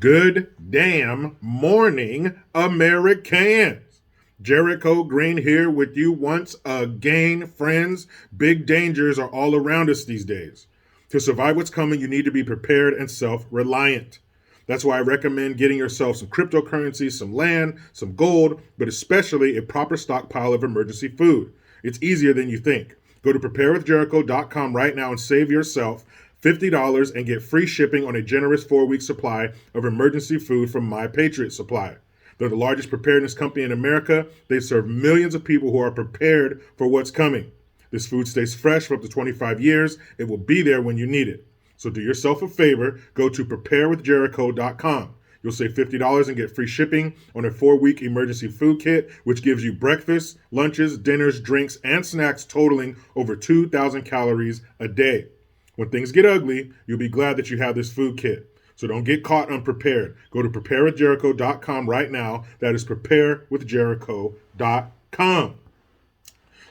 Good damn morning, Americans. Jericho Green here with you once again, friends. Big dangers are all around us these days. To survive what's coming, you need to be prepared and self-reliant. That's why I recommend getting yourself some cryptocurrency, some land, some gold, but especially a proper stockpile of emergency food. It's easier than you think. Go to preparewithjericho.com right now and save yourself $50 and get free shipping on a generous 4-week supply of emergency food from My Patriot Supply. They're the largest preparedness company in America. They serve millions of people who are prepared for what's coming. This food stays fresh for up to 25 years. It will be there when you need it. So do yourself a favor, go to preparewithjericho.com. You'll save $50 and get free shipping on a 4-week emergency food kit, which gives you breakfast, lunches, dinners, drinks, and snacks totaling over 2,000 calories a day. When things get ugly, you'll be glad that you have this food kit. So don't get caught unprepared. Go to preparewithjericho.com right now. That is preparewithjericho.com.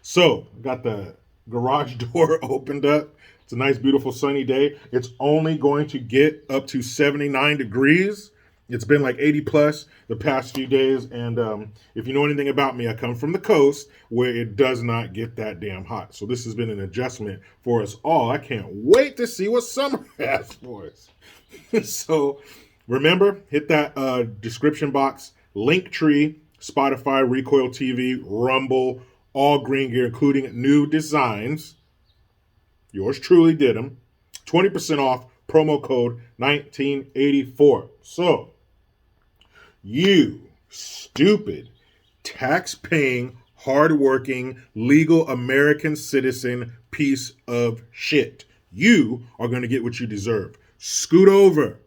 So, got the garage door opened up. It's a nice, beautiful, sunny day. It's only going to get up to 79 degrees. It's been like 80 plus the past few days. And if you know anything about me, I come from the coast where it does not get that damn hot. So this has been an adjustment for us all. I can't wait to see what summer has for us. So remember, hit that description box, Linktree, Spotify, Recoil TV, Rumble, all green gear, including new designs. Yours truly did them. 20% off, promo code 1984. So, you stupid, tax-paying, hard-working, legal American citizen piece of shit. You are going to get what you deserve. Scoot over.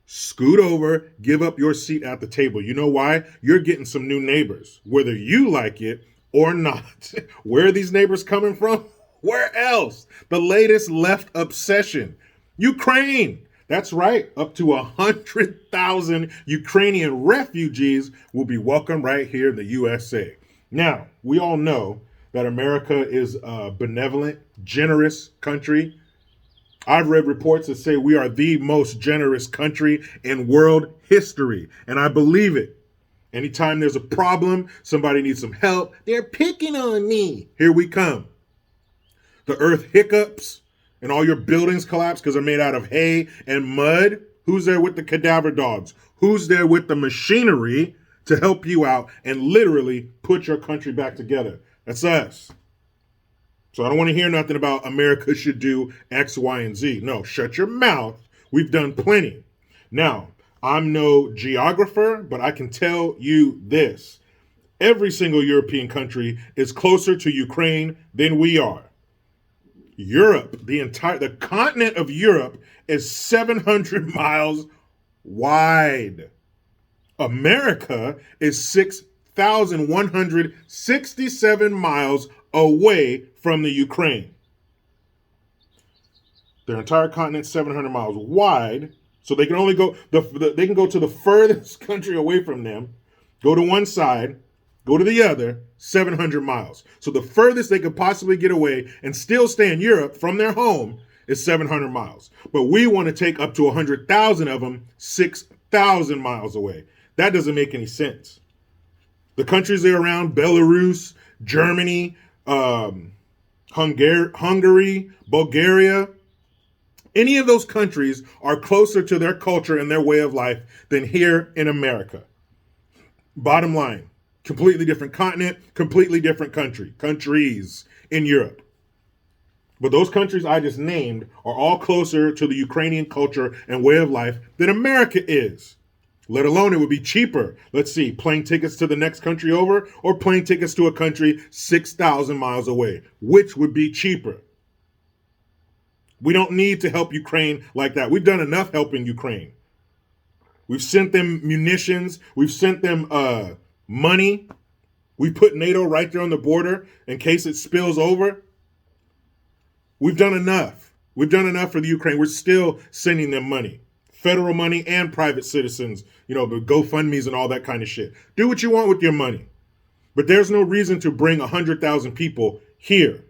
Scoot over, give up your seat at the table. You know why? You're getting some new neighbors, whether you like it or not. Where are these neighbors coming from? Where else? The latest left obsession. Ukraine. That's right. Up to 100,000 Ukrainian refugees will be welcomed right here in the USA. Now, we all know that America is a benevolent, generous country. I've read reports that say we are the most generous country in world history, and I believe it. Anytime there's a problem, somebody needs some help, they're picking on me. Here we come. The earth hiccups and all your buildings collapse because they're made out of hay and mud. Who's there with the cadaver dogs? Who's there with the machinery to help you out and literally put your country back together? That's us. So I don't want to hear nothing about America should do X, Y, and Z. No, shut your mouth. We've done plenty. Now, I'm no geographer, but I can tell you this. Every single European country is closer to Ukraine than we are. Europe, the continent of Europe is 700 miles wide. America is 6,167 miles away from the Ukraine. Their entire continent is 700 miles wide, so they can only go they can go to the furthest country away from them, go to one side, go to the other, 700 miles. So the furthest they could possibly get away and still stay in Europe from their home is 700 miles. But we want to take up to 100,000 of them 6,000 miles away. That doesn't make any sense. The countries they're around, Belarus, Germany, Hungary, Bulgaria, any of those countries are closer to their culture and their way of life than here in America. Bottom line. Completely different continent, completely different countries in Europe. But those countries I just named are all closer to the Ukrainian culture and way of life than America is. Let alone it would be cheaper. Let's see, plane tickets to the next country over or plane tickets to a country 6,000 miles away. Which would be cheaper? We don't need to help Ukraine like that. We've done enough helping Ukraine. We've sent them munitions. We've sent them money. We put NATO right there on the border in case it spills over. We've done enough. We've done enough for the Ukraine. We're still sending them money. Federal money and private citizens, the GoFundMes and all that kind of shit. Do what you want with your money. But there's no reason to bring 100,000 people here.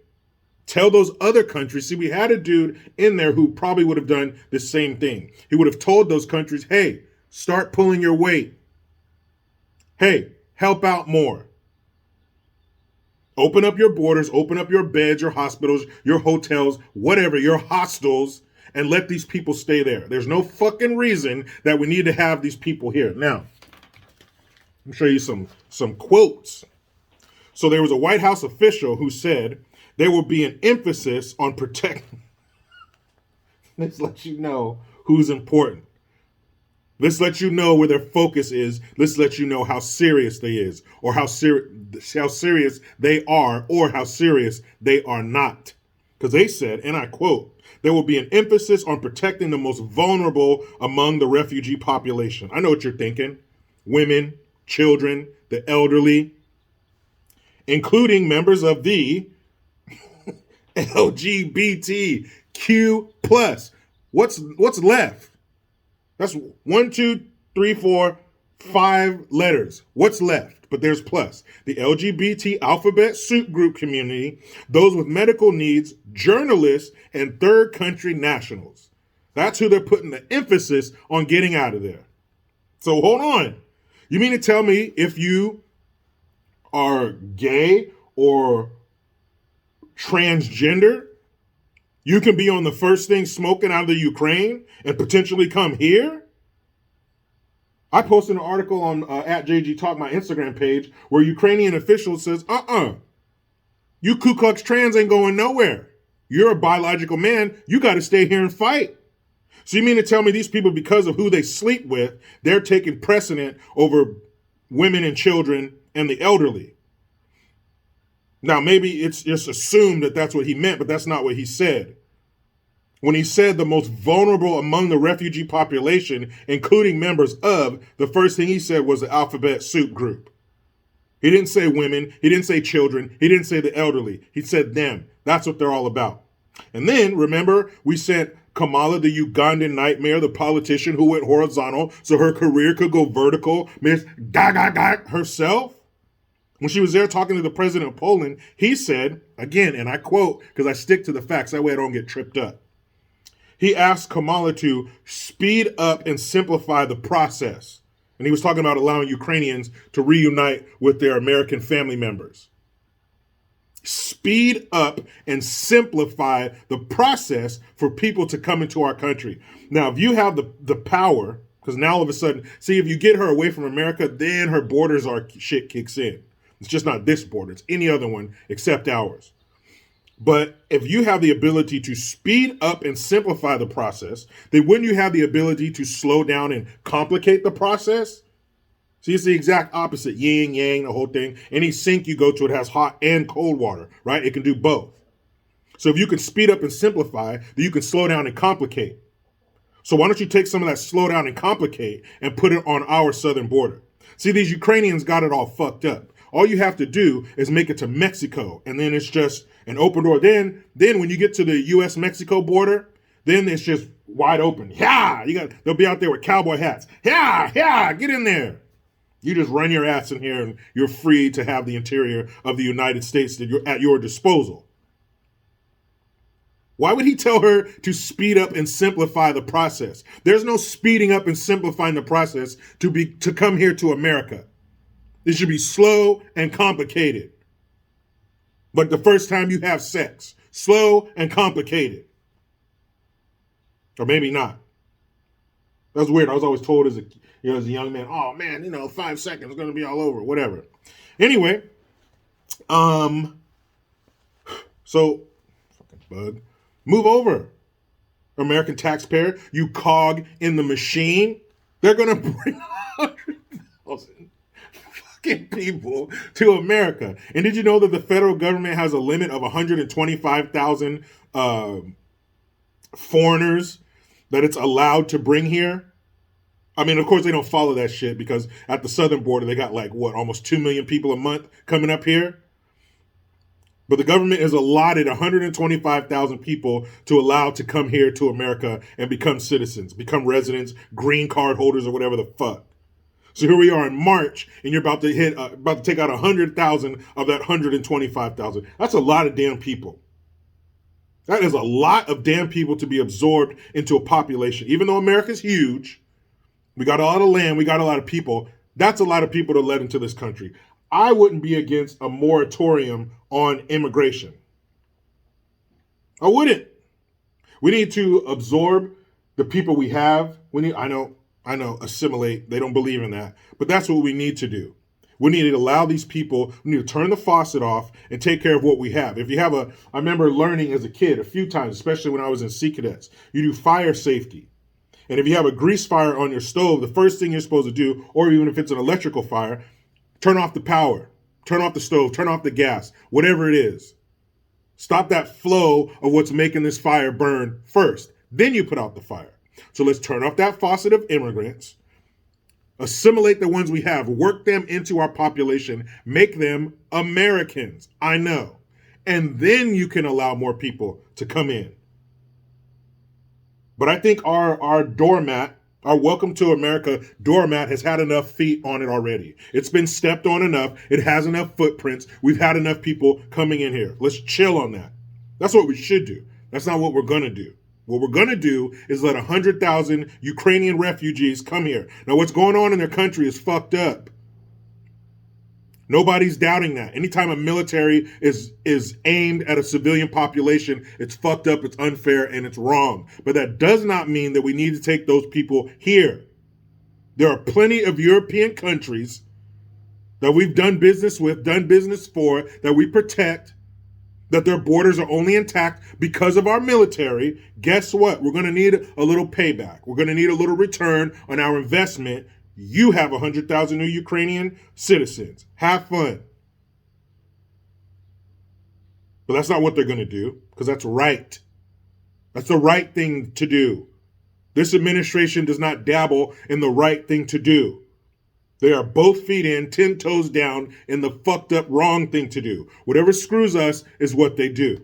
Tell those other countries. See, we had a dude in there who probably would have done the same thing. He would have told those countries, hey, Start pulling your weight. Hey, help out more. Open up your borders, open up your beds, your hospitals, your hotels, whatever, your hostels, and let these people stay there. There's no fucking reason that we need to have these people here. Now, let me show you some quotes. So there was a White House official who said there will be an emphasis on protecting. This lets you know who's important. This lets you know where their focus is. This lets you know how serious they is, or how serious they are, or how serious they are not. Because they said, and I quote, there will be an emphasis on protecting the most vulnerable among the refugee population. I know what you're thinking. Women, children, the elderly, including members of the LGBTQ+. What's left? That's 1, 2, 3, 4, 5 letters. What's left? But there's plus. The LGBT alphabet soup group community, those with medical needs, journalists, and third country nationals. That's who they're putting the emphasis on getting out of there. So hold on. You mean to tell me if you are gay or transgender, you can be on the first thing smoking out of the Ukraine and potentially come here? I posted an article on at JG Talk, my Instagram page, where Ukrainian official says, you Ku Klux Trans ain't going nowhere. You're a biological man. You got to stay here and fight. So you mean to tell me these people, because of who they sleep with, they're taking precedent over women and children and the elderly? Now, maybe it's just assumed that that's what he meant, but that's not what he said. When he said the most vulnerable among the refugee population, including members of, the first thing he said was the alphabet soup group. He didn't say women. He didn't say children. He didn't say the elderly. He said them. That's what they're all about. And then, remember, we sent Kamala, the Ugandan nightmare, the politician who went horizontal so her career could go vertical, Miss Gaga herself. When she was there talking to the president of Poland, he said, again, and I quote, because I stick to the facts, that way I don't get tripped up. He asked Kamala to speed up and simplify the process. And he was talking about allowing Ukrainians to reunite with their American family members. Speed up and simplify the process for people to come into our country. Now, if you have the power, because now all of a sudden, see, if you get her away from America, then her borders shit kicks in. It's just not this border. It's any other one except ours. But if you have the ability to speed up and simplify the process, then wouldn't you have the ability to slow down and complicate the process? See, it's the exact opposite. Yin, yang, the whole thing. Any sink you go to, it has hot and cold water, right? It can do both. So if you can speed up and simplify, then you can slow down and complicate. So why don't you take some of that slow down and complicate and put it on our southern border? See, these Ukrainians got it all fucked up. All you have to do is make it to Mexico, and then it's just an open door. Then when you get to the U.S.-Mexico border, then it's just wide open. Yeah, they'll be out there with cowboy hats. Yeah, get in there. You just run your ass in here, and you're free to have the interior of the United States at your disposal. Why would he tell her to speed up and simplify the process? There's no speeding up and simplifying the process to come here to America. It should be slow and complicated. But the first time you have sex, slow and complicated. Or maybe not. That's weird. I was always told as a young man, oh man, 5 seconds is going to be all over, whatever. Anyway, so fucking bug. Move over, American taxpayer, you cog in the machine. They're going to bring 100,000 fucking people to America. And did you know that the federal government has a limit of 125,000 foreigners that it's allowed to bring here? I mean, of course, they don't follow that shit because at the southern border, they got almost 2 million people a month coming up here. But the government has allotted 125,000 people to allow to come here to America and become citizens, become residents, green card holders, or whatever the fuck. So here we are in March, and you're about to take out 100,000 of that 125,000. That's a lot of damn people. That is a lot of damn people to be absorbed into a population. Even though America's huge, We got a lot of land. We got a lot of people. That's a lot of people to let into this country. I wouldn't be against a moratorium on immigration. I wouldn't. We need to absorb the people we have. I know, assimilate. They don't believe in that. But that's what we need to do. We need to allow these people, we need to turn the faucet off and take care of what we have. If you have I remember learning as a kid a few times, especially when I was in Sea Cadets, you do fire safety. And if you have a grease fire on your stove, the first thing you're supposed to do, or even if it's an electrical fire, turn off the power, turn off the stove, turn off the gas, whatever it is. Stop that flow of what's making this fire burn first. Then you put out the fire. So let's turn off that faucet of immigrants, assimilate the ones we have, work them into our population, make them Americans. I know. And then you can allow more people to come in. But I think our doormat, our Welcome to America doormat has had enough feet on it already. It's been stepped on enough. It has enough footprints. We've had enough people coming in here. Let's chill on that. That's what we should do. That's not what we're going to do. What we're going to do is let 100,000 Ukrainian refugees come here. Now, what's going on in their country is fucked up. Nobody's doubting that. Anytime a military is aimed at a civilian population, it's fucked up, it's unfair, and it's wrong. But that does not mean that we need to take those people here. There are plenty of European countries that we've done business with, done business for, that we protect, that their borders are only intact because of our military. Guess what? We're going to need a little payback. We're going to need a little return on our investment. You have 100,000 new Ukrainian citizens. Have fun. But that's not what they're going to do, because that's right. That's the right thing to do. This administration does not dabble in the right thing to do. They are both feet in, 10 toes down in the fucked up wrong thing to do. Whatever screws us is what they do.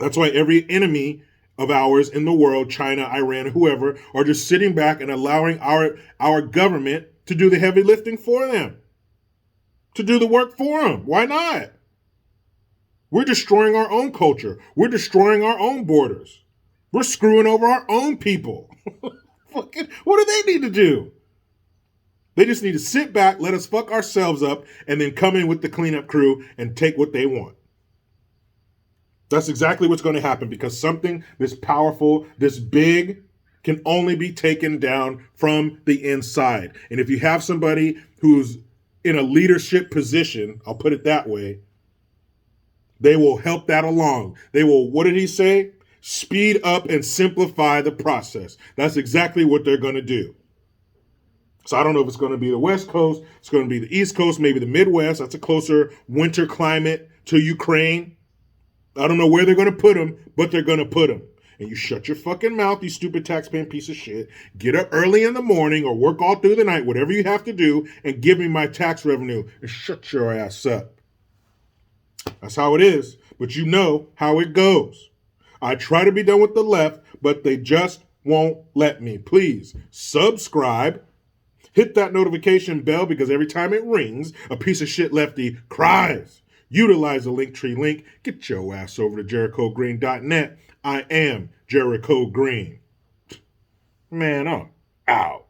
That's why every enemy of ours in the world, China, Iran, whoever, are just sitting back and allowing our government to do the heavy lifting for them, to do the work for them. Why not? We're destroying our own culture. We're destroying our own borders. We're screwing over our own people. What do they need to do? They just need to sit back, let us fuck ourselves up, and then come in with the cleanup crew and take what they want. That's exactly what's going to happen, because something this powerful, this big, can only be taken down from the inside. And if you have somebody who's in a leadership position, I'll put it that way, they will help that along. They will, what did he say? Speed up and simplify the process. That's exactly what they're going to do. So I don't know if it's going to be the West Coast, it's going to be the East Coast, maybe the Midwest. That's a closer winter climate to Ukraine. I don't know where they're going to put them, but they're going to put them. And you shut your fucking mouth, you stupid taxpaying piece of shit. Get up early in the morning or work all through the night, whatever you have to do, and give me my tax revenue and shut your ass up. That's how it is. But you know how it goes. I try to be done with the left, but they just won't let me. Please subscribe. Hit that notification bell, because every time it rings, a piece of shit lefty cries. Utilize the Linktree link. Get your ass over to JerichoGreen.net. I am Jericho Green. Man, I'm out.